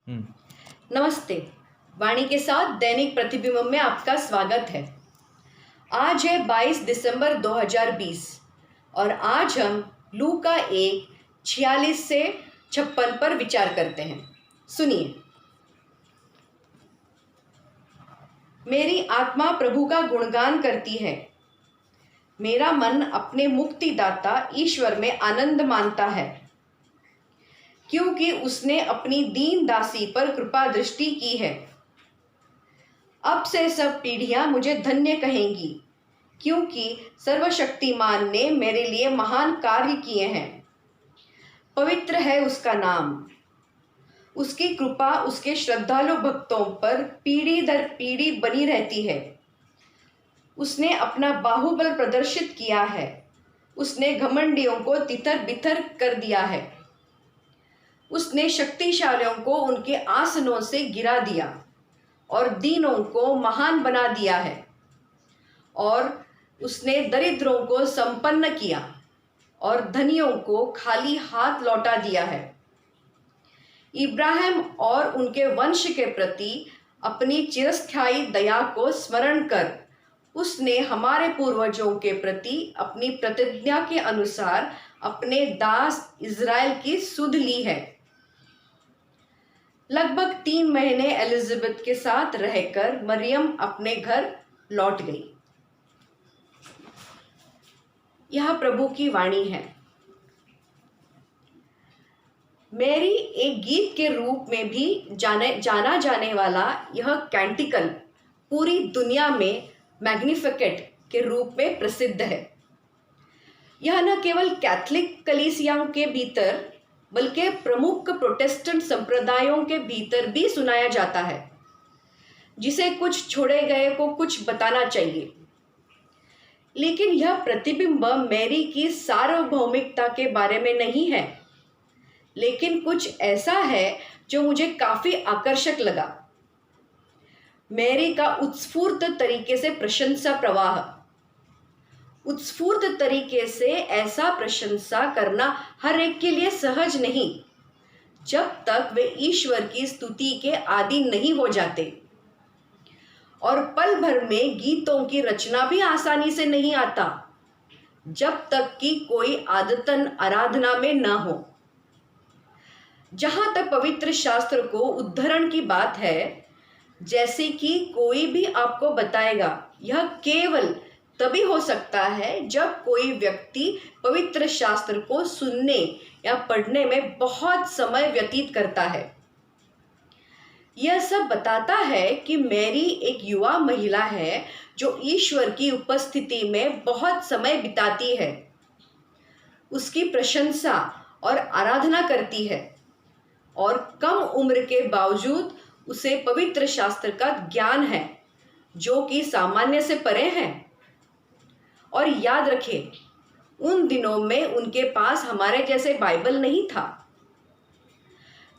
नमस्ते। वाणी के साथ दैनिक प्रतिबिंब में आपका स्वागत है। आज है 22 दिसंबर 2020 और आज हम लूका 1:46 से 56 पर विचार करते हैं। सुनिए। मेरी आत्मा प्रभु का गुणगान करती है। मेरा मन अपने मुक्तिदाता ईश्वर में आनंद मानता है, क्योंकि उसने अपनी दीन दासी पर कृपा दृष्टि की है। अब से सब पीढ़ियां मुझे धन्य कहेंगी, क्योंकि सर्वशक्तिमान ने मेरे लिए महान कार्य किए हैं। पवित्र है उसका नाम। उसकी कृपा उसके श्रद्धालु भक्तों पर पीढ़ी दर पीढ़ी बनी रहती है। उसने अपना बाहुबल प्रदर्शित किया है। उसने घमंडियों को तितर बितर कर दिया है। उसने शक्तिशालियों को उनके आसनों से गिरा दिया और दीनों को महान बना दिया है। और उसने दरिद्रों को संपन्न किया और धनियों को खाली हाथ लौटा दिया है। इब्राहिम और उनके वंश के प्रति अपनी चिरस्थायी दया को स्मरण कर उसने हमारे पूर्वजों के प्रति अपनी प्रतिज्ञा के अनुसार अपने दास इज़राइल की सुध ली है। लगभग 3 महीने एलिजाबेथ के साथ रहकर मरियम अपने घर लौट गई। यह प्रभु की वाणी है। मैरी एक गीत के रूप में भी जाना जाने वाला यह कैंटिकल पूरी दुनिया में मैग्निफिकेट के रूप में प्रसिद्ध है। यह न केवल कैथोलिक कलीसियाओं के भीतर बल्कि प्रमुख प्रोटेस्टेंट संप्रदायों के भीतर भी सुनाया जाता है, जिसे कुछ छोड़े गए को कुछ बताना चाहिए। लेकिन यह प्रतिबिंब मैरी की सार्वभौमिकता के बारे में नहीं है, लेकिन कुछ ऐसा है जो मुझे काफी आकर्षक लगा। मैरी का उत्स्फूर्त तरीके से प्रशंसा प्रवाह। उत्स्फूर्त तरीके से ऐसा प्रशंसा करना हर एक के लिए सहज नहीं, जब तक वे ईश्वर की स्तुति के आदी नहीं हो जाते। और पल भर में गीतों की रचना भी आसानी से नहीं आता, जब तक कि कोई आदतन आराधना में न हो। जहां तक पवित्र शास्त्र को उद्धरण की बात है, जैसे कि कोई भी आपको बताएगा, यह केवल तभी हो सकता है जब कोई व्यक्ति पवित्र शास्त्र को सुनने या पढ़ने में बहुत समय व्यतीत करता है। यह सब बताता है कि मैरी एक युवा महिला है जो ईश्वर की उपस्थिति में बहुत समय बिताती है, उसकी प्रशंसा और आराधना करती है, और कम उम्र के बावजूद उसे पवित्र शास्त्र का ज्ञान है, जो कि सामान्य से परे है। और याद रखें, उन दिनों में उनके पास हमारे जैसे बाइबल नहीं था।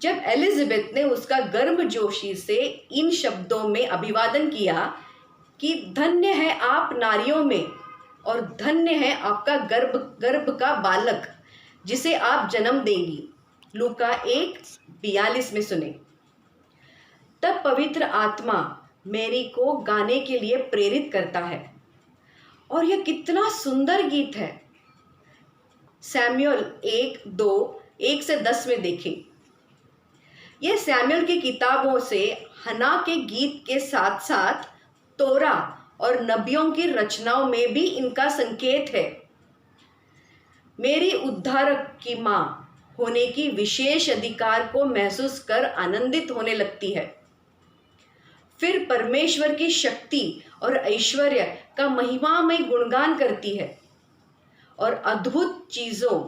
जब एलिजाबेथ ने उसका गर्मजोशी से इन शब्दों में अभिवादन किया कि धन्य है आप नारियों में और धन्य है आपका गर्भ का बालक जिसे आप जन्म देंगी, लूका 1:42 में सुने, तब पवित्र आत्मा मैरी को गाने के लिए प्रेरित करता है। और यह कितना सुंदर गीत है। सैमुएल 1:2-1-10 में देखें। यह सैमुएल की किताबों से हन्ना के गीत के साथ साथ तोरा और नबियों की रचनाओं में भी इनका संकेत है। मेरी उद्धारक की माँ होने की विशेष अधिकार को महसूस कर आनंदित होने लगती है। फिर परमेश्वर की शक्ति और ऐश्वर्य का महिमामय गुणगान करती है और अद्भुत चीज़ों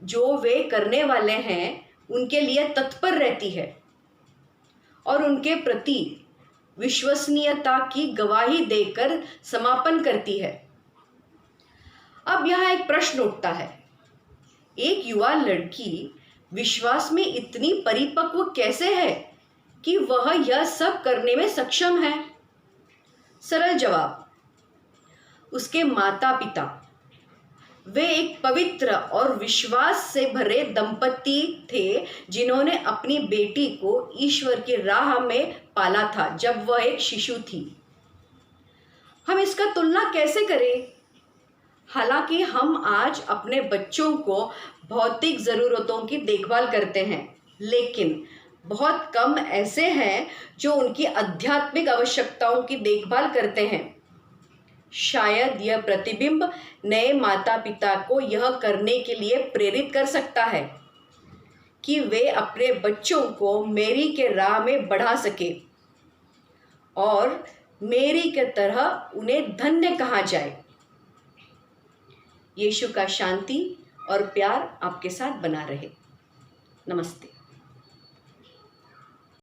जो वे करने वाले हैं उनके लिए तत्पर रहती है और उनके प्रति विश्वसनीयता की गवाही देकर समापन करती है। अब यहाँ एक प्रश्न उठता है, एक युवा लड़की विश्वास में इतनी परिपक्व कैसे है कि वह यह सब करने में सक्षम है? सरल जवाब, उसके माता पिता। वे एक पवित्र और विश्वास से भरे दंपति थे जिन्होंने अपनी बेटी को ईश्वर की राह में पाला था जब वह एक शिशु थी। हम इसका तुलना कैसे करें? हालांकि हम आज अपने बच्चों को भौतिक ज़रूरतों की देखभाल करते हैं, लेकिन बहुत कम ऐसे हैं जो उनकी आध्यात्मिक आवश्यकताओं की देखभाल करते हैं। शायद यह प्रतिबिंब नए माता पिता को यह करने के लिए प्रेरित कर सकता है कि वे अपने बच्चों को मेरी के राह में बढ़ा सके और मेरी के तरह उन्हें धन्य कहा जाए। यीशु का शांति और प्यार आपके साथ बना रहे। नमस्ते।